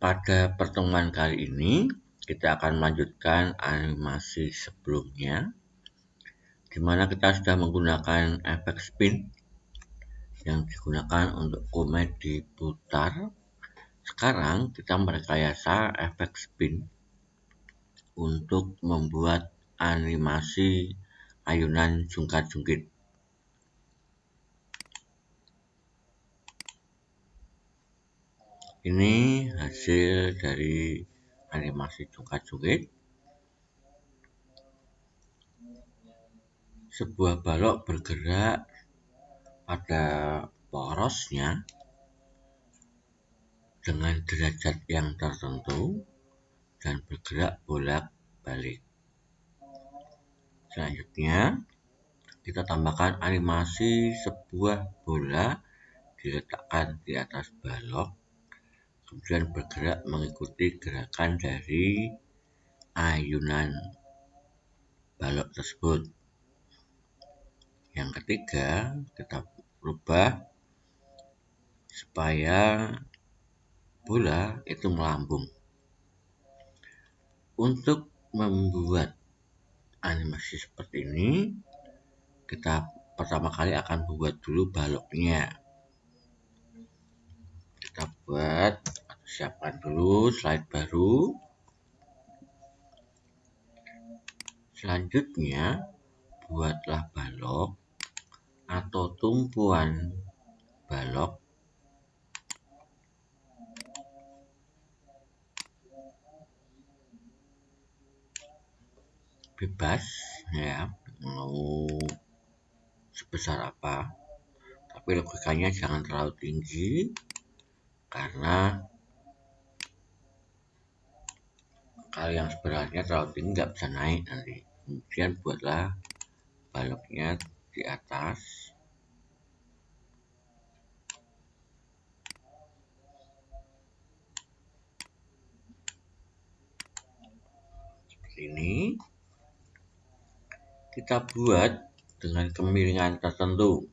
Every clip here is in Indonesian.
Pada pertemuan kali ini, kita akan melanjutkan animasi sebelumnya, di mana kita sudah menggunakan efek spin yang digunakan untuk komedi putar. Sekarang kita merekayasa efek spin untuk membuat animasi ayunan jungkat-jungkit. Ini hasil dari animasi jungkat-jungkit. Sebuah balok bergerak pada porosnya dengan derajat yang tertentu dan bergerak bolak-balik. Selanjutnya, kita tambahkan animasi sebuah bola diletakkan di atas balok, kemudian bergerak mengikuti gerakan dari ayunan balok tersebut. Yang ketiga, kita rubah supaya bola itu melambung. Untuk membuat animasi seperti ini, kita pertama kali akan membuat dulu baloknya. Kita buat atau siapkan dulu slide baru. Selanjutnya, buatlah balok atau tumpuan balok bebas, ya, mau sebesar apa, tapi logikanya jangan terlalu tinggi karena kalau yang sebenarnya terlalu tinggi nggak bisa naik nanti. Kemudian buatlah baloknya di atas. Seperti ini. Kita buat dengan kemiringan tertentu.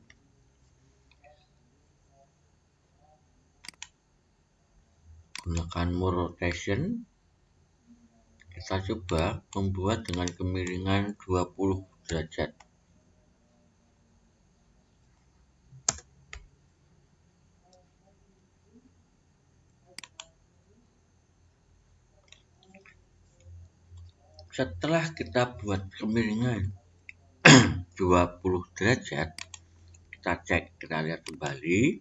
Gunakan more rotation. Kita coba membuat dengan kemiringan 20 derajat. Setelah kita buat kemiringan 20 derajat, kita cek, kita lihat kembali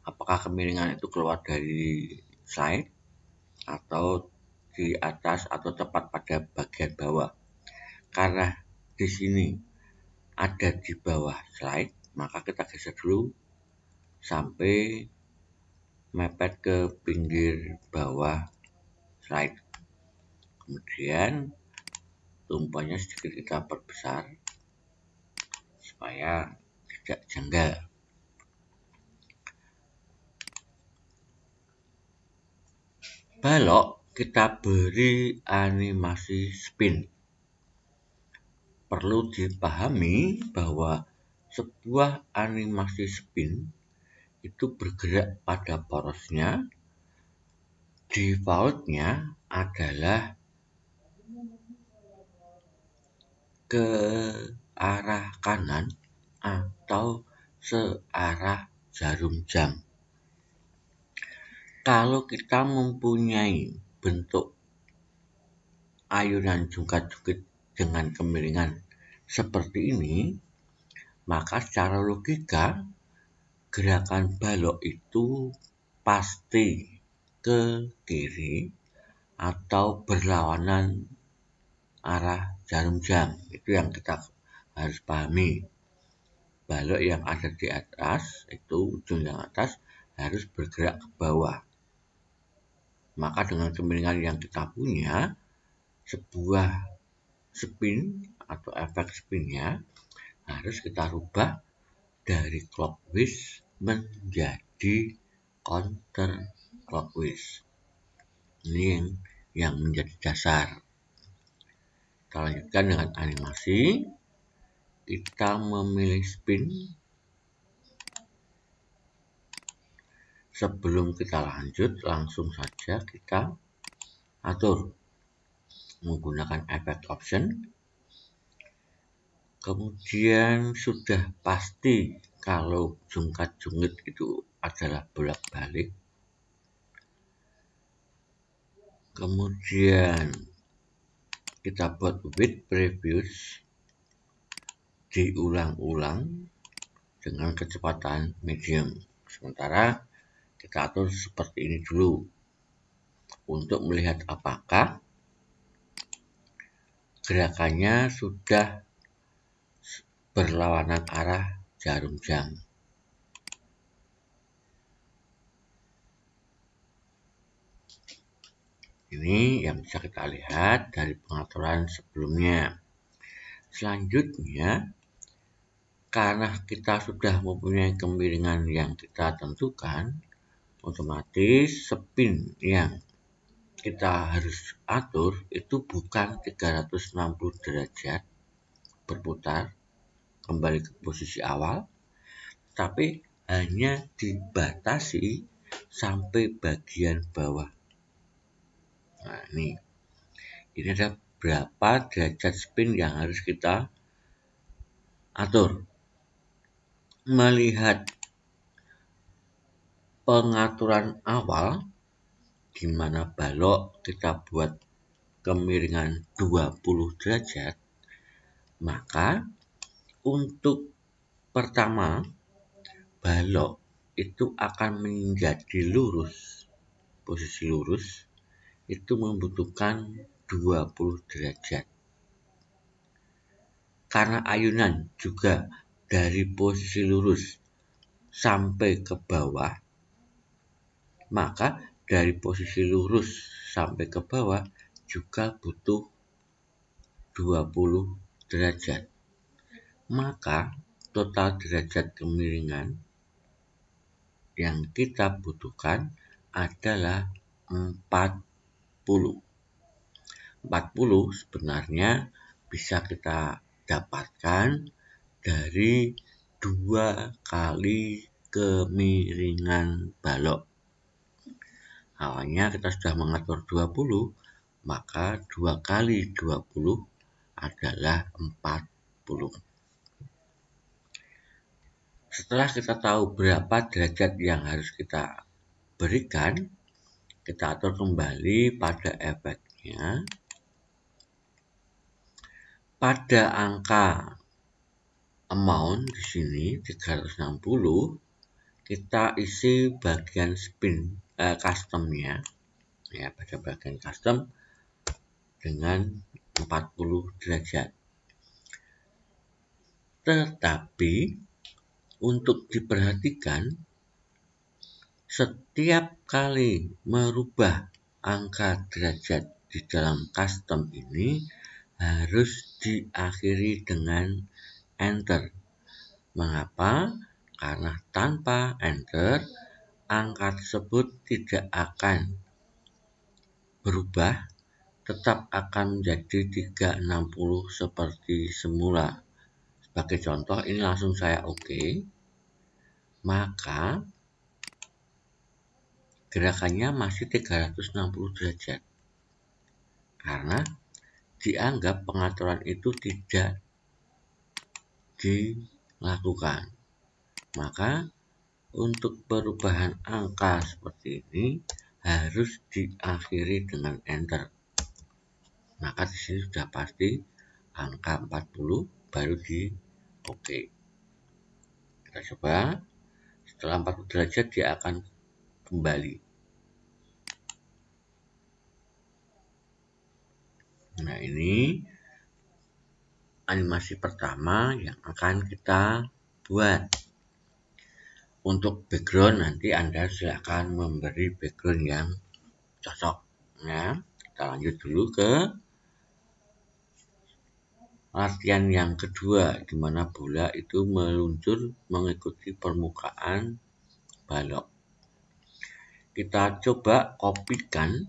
apakah kemiringan itu keluar dari slide atau di atas atau tepat pada bagian bawah. Karena di sini ada di bawah slide, maka kita geser dulu sampai mepet ke pinggir bawah slide. Kemudian tumpuannya sedikit kita perbesar supaya tidak janggal. Balok kita beri animasi spin. Perlu dipahami bahwa sebuah animasi spin itu bergerak pada porosnya. Defaultnya adalah ke arah kanan atau searah jarum jam. Kalau kita mempunyai bentuk ayunan jungkat-jungkit dengan kemiringan seperti ini, maka secara logika gerakan balok itu pasti ke kiri atau berlawanan arah jarum jam. Itu yang kita harus pahami. Balok yang ada di atas, itu ujung yang atas harus bergerak ke bawah. Maka dengan kemiringan yang kita punya, sebuah spin atau efek spinnya harus kita rubah dari clockwise menjadi counter clockwise. Ini yang menjadi dasar. Kita lanjutkan dengan animasi. Kita memilih spin sebelum kita lanjut, langsung saja kita atur menggunakan effect option. Kemudian sudah pasti kalau jungkat-jungkit itu adalah bolak-balik. Kemudian kita buat width previous, diulang-ulang dengan kecepatan medium. Sementara kita atur seperti ini dulu untuk melihat apakah gerakannya sudah berlawanan arah jarum jam. Ini yang bisa kita lihat dari pengaturan sebelumnya. Selanjutnya, karena kita sudah mempunyai kemiringan yang kita tentukan, otomatis spin yang kita harus atur itu bukan 360 derajat berputar kembali ke posisi awal, tapi hanya dibatasi sampai bagian bawah. Nah, ini ada berapa derajat spin yang harus kita atur. Melihat pengaturan awal, di mana balok kita buat kemiringan 20 derajat, maka untuk pertama, balok itu akan menjadi lurus. Posisi lurus itu membutuhkan 20 derajat. Karena ayunan juga dari posisi lurus sampai ke bawah, maka dari posisi lurus sampai ke bawah juga butuh 20 derajat. Maka total derajat kemiringan yang kita butuhkan adalah 40. 40 sebenarnya bisa kita dapatkan dari 2 kali kemiringan balok. Awalnya kita sudah mengatur 20, maka 2 kali 20 adalah 40. Setelah kita tahu berapa derajat yang harus kita berikan, kita atur kembali pada efeknya. Pada angka amount di sini 360, kita isi bagian spin customnya, ya, pada bagian custom dengan 40 derajat. Tetapi untuk diperhatikan, setiap kali merubah angka derajat di dalam custom ini harus diakhiri dengan enter. Mengapa? Karena tanpa enter, angka tersebut tidak akan berubah, tetap akan menjadi 360 seperti semula. Sebagai contoh, ini langsung saya oke. Maka gerakannya masih 360 derajat. Karena dianggap pengaturan itu tidak dilakukan. Maka untuk perubahan angka seperti ini harus diakhiri dengan enter. Maka di sini sudah pasti angka 40 baru di oke. Kita coba. Setelah 40 derajat dia akan kembali. Nah, ini animasi pertama yang akan kita buat. Untuk background nanti Anda silakan memberi background yang cocok. Ya, kita lanjut dulu ke latihan yang kedua, di mana bola itu meluncur mengikuti permukaan balok. Kita coba kopikan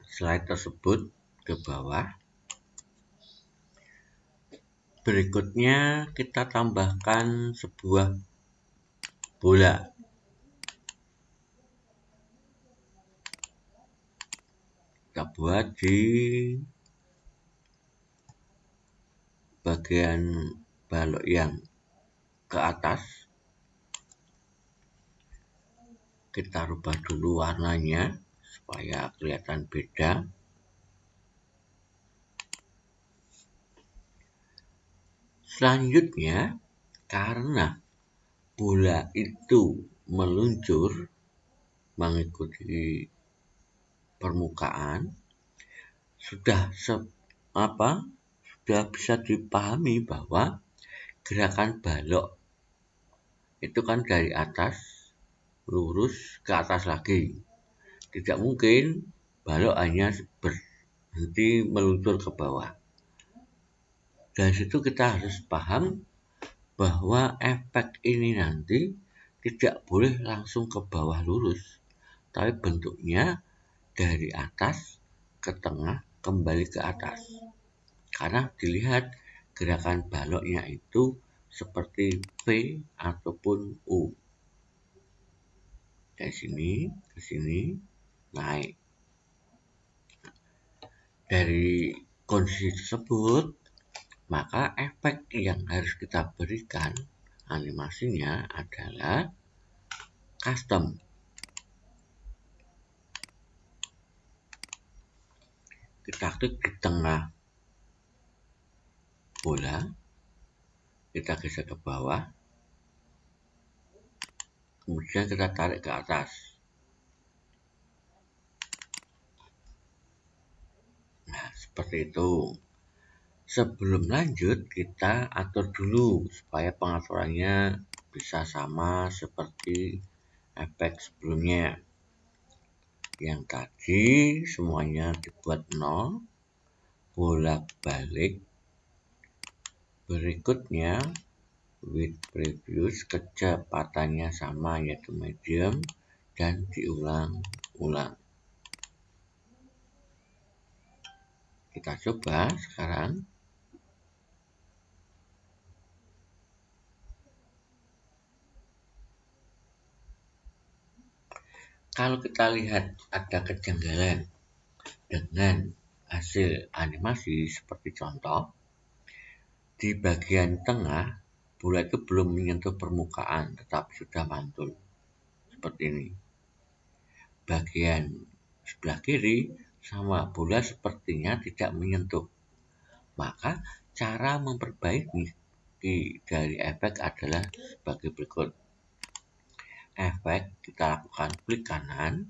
slide tersebut ke bawah. Berikutnya kita tambahkan sebuah bola. kita buat di bagian balok yang ke atas. Kita rubah dulu warnanya supaya kelihatan beda. Selanjutnya, karena bola itu meluncur mengikuti permukaan, sudah bisa dipahami bahwa gerakan balok itu kan dari atas lurus ke atas lagi. Tidak mungkin balok hanya berhenti meluncur ke bawah. Dari situ kita harus paham bahwa efek ini nanti tidak boleh langsung ke bawah lurus, tapi bentuknya dari atas ke tengah kembali ke atas. Karena dilihat gerakan baloknya itu seperti V ataupun U. Dari sini ke sini naik. Dari kondisi tersebut, maka efek yang harus kita berikan animasinya adalah custom. Kita klik di tengah bola, kita geser ke bawah, kemudian kita tarik ke atas. Nah, seperti itu. Sebelum lanjut, kita atur dulu supaya pengaturannya bisa sama seperti efek sebelumnya. Yang tadi semuanya dibuat 0, bolak-balik. Berikutnya, with previous, kecepatannya sama yaitu medium, dan diulang-ulang. Kita coba sekarang. Kalau kita lihat ada kejanggalan dengan hasil animasi seperti contoh, di bagian tengah bola itu belum menyentuh permukaan tetapi sudah mantul seperti ini. Bagian sebelah kiri sama bola sepertinya tidak menyentuh. Maka cara memperbaiki dari efek adalah sebagai berikut. Efek, kita lakukan klik kanan,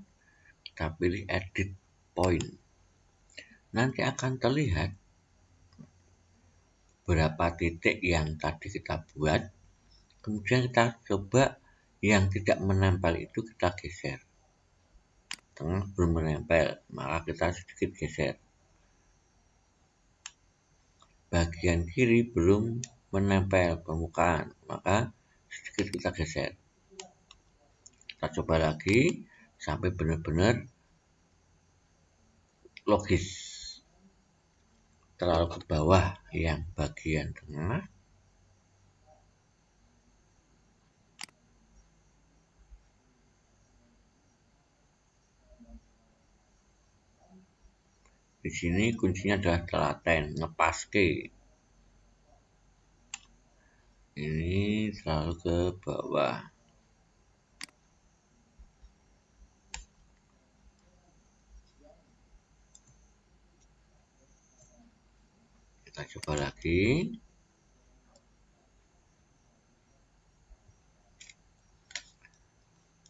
kita pilih edit point. Nanti akan terlihat berapa titik yang tadi kita buat. Kemudian kita coba yang tidak menempel itu kita geser. Tengah belum menempel, maka kita sedikit geser. Bagian kiri belum menempel permukaan, maka sedikit kita geser. Kita coba lagi sampai benar-benar logis. Terlalu ke bawah yang bagian tengah. Di sini kuncinya adalah telaten, ngepaske. Ini terlalu ke bawah. Kita coba lagi.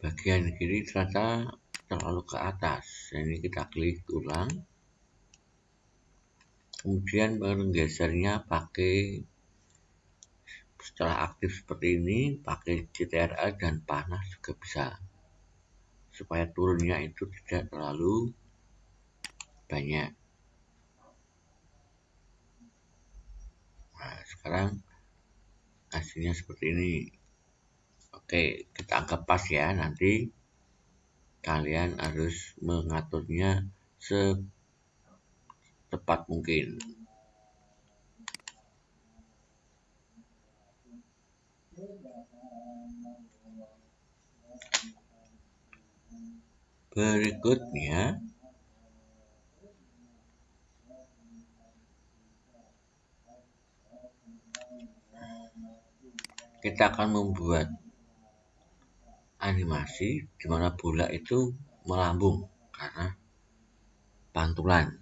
Bagian kiri ternyata terlalu ke atas. Ini kita klik ulang. Kemudian menggesernya pakai, setelah aktif seperti ini, pakai CTRL dan panah juga bisa. Supaya turunnya itu tidak terlalu banyak. Nah, sekarang hasilnya seperti ini. Oke, kita anggap pas ya. Nanti kalian harus mengaturnya secepat mungkin. Berikutnya, kita akan membuat animasi di mana bola itu melambung karena pantulan.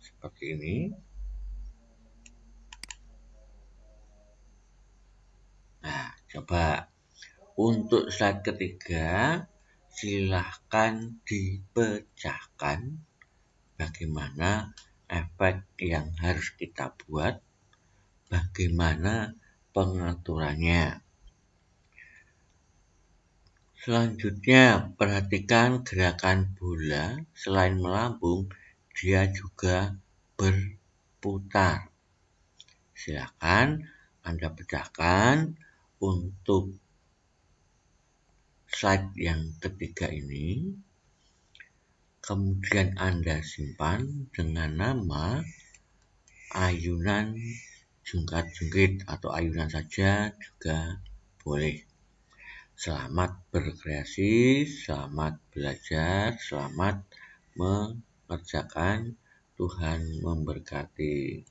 Seperti ini. Nah, coba untuk slide ketiga, silahkan dipecahkan bagaimana efek yang harus kita buat, bagaimana pengaturannya. Selanjutnya, perhatikan gerakan bola. Selain melambung, dia juga berputar. Silakan Anda pecahkan untuk slide yang ketiga ini. Kemudian Anda simpan dengan nama ayunan jungkat-jungkit atau ayunan saja juga boleh. Selamat berkreasi, selamat belajar, selamat mengerjakan. Tuhan memberkati.